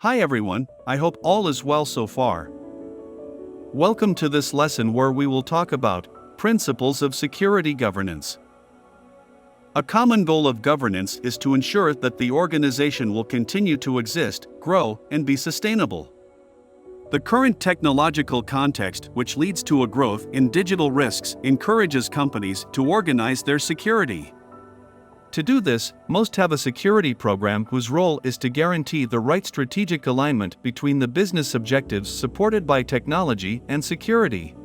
Hi everyone, I hope all is well so far. Welcome to this lesson where we will talk about principles of security governance. A common goal of governance is to ensure that the organization will continue to exist, grow, and be sustainable. The current technological context, which leads to a growth in digital risks, encourages companies to organize their security. To do this, most have a security program whose role is to guarantee the right strategic alignment between the business objectives supported by technology and security.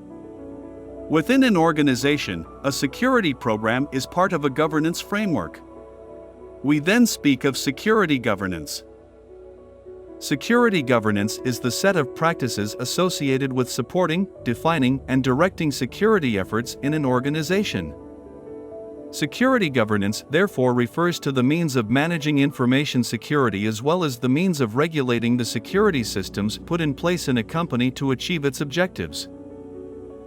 Within an organization, a security program is part of a governance framework. We then speak of security governance. Security governance is the set of practices associated with supporting, defining, and directing security efforts in an organization. Security governance therefore refers to the means of managing information security as well as the means of regulating the security systems put in place in a company to achieve its objectives.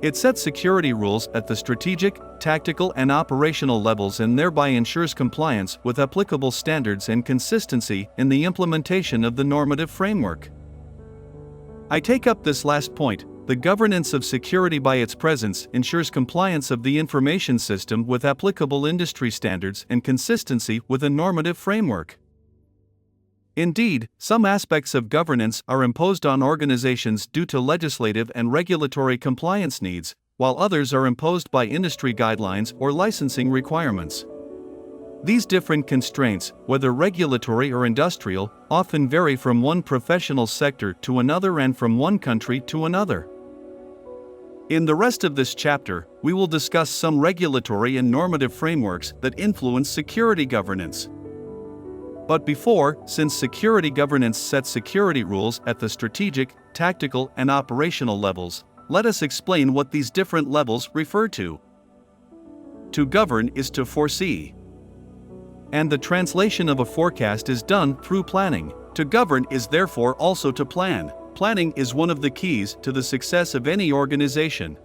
It sets security rules at the strategic, tactical, and operational levels and thereby ensures compliance with applicable standards and consistency in the implementation of the normative framework. I take up this last point. The governance of security by its presence ensures compliance of the information system with applicable industry standards and consistency with a normative framework. Indeed, some aspects of governance are imposed on organizations due to legislative and regulatory compliance needs, while others are imposed by industry guidelines or licensing requirements. These different constraints, whether regulatory or industrial, often vary from one professional sector to another and from one country to another. In the rest of this chapter, we will discuss some regulatory and normative frameworks that influence security governance. But before, since security governance sets security rules at the strategic, tactical, and operational levels, let us explain what these different levels refer to. To govern is to foresee. And the translation of a forecast is done through planning. To govern is therefore also to plan. Planning is one of the keys to the success of any organization.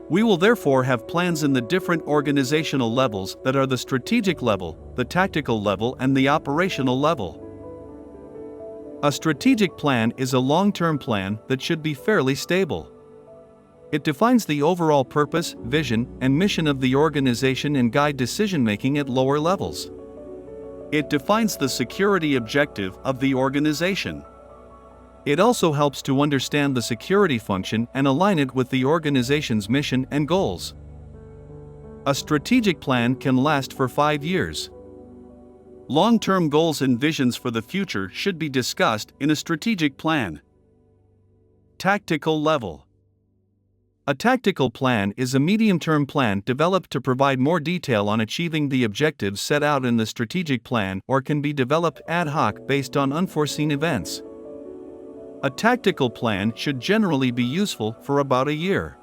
We will therefore have plans in the different organizational levels that are the strategic level, the tactical level, and the operational level. A strategic plan is a long-term plan that should be fairly stable. It defines the overall purpose, vision, and mission of the organization and guide decision-making at lower levels. It defines the security objective of the organization. It also helps to understand the security function and align it with the organization's mission and goals. A strategic plan can last for 5 years. Long-term goals and visions for the future should be discussed in a strategic plan. Tactical level. A tactical plan is a medium-term plan developed to provide more detail on achieving the objectives set out in the strategic plan or can be developed ad hoc based on unforeseen events. A tactical plan should generally be useful for about a year.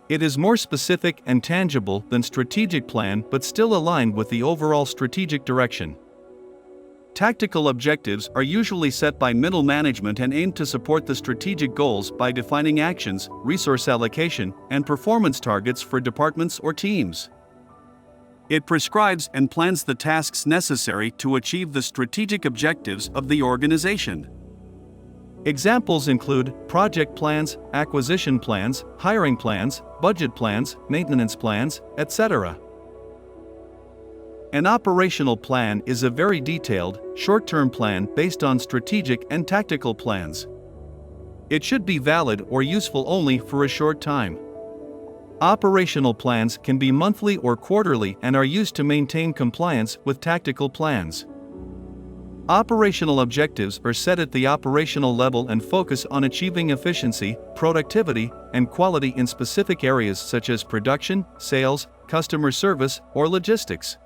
It is more specific and tangible than strategic plan but still aligned with the overall strategic direction. Tactical objectives are usually set by middle management and aim to support the strategic goals by defining actions, resource allocation, and performance targets for departments or teams. It prescribes and plans the tasks necessary to achieve the strategic objectives of the organization. Examples include project plans, acquisition plans, hiring plans, budget plans, maintenance plans, etc. An operational plan is a very detailed, short-term plan based on strategic and tactical plans. It should be valid or useful only for a short time. Operational plans can be monthly or quarterly and are used to maintain compliance with tactical plans. Operational objectives are set at the operational level and focus on achieving efficiency, productivity, and quality in specific areas such as production, sales, customer service, or logistics.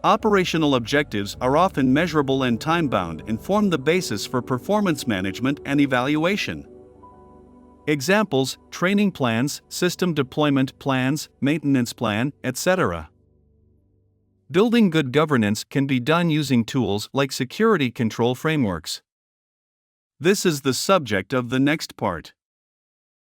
Operational objectives are often measurable and time-bound and form the basis for performance management and evaluation. Examples: training plans, system deployment plans, maintenance plan, etc. Building good governance can be done using tools like security control frameworks. This is the subject of the next part.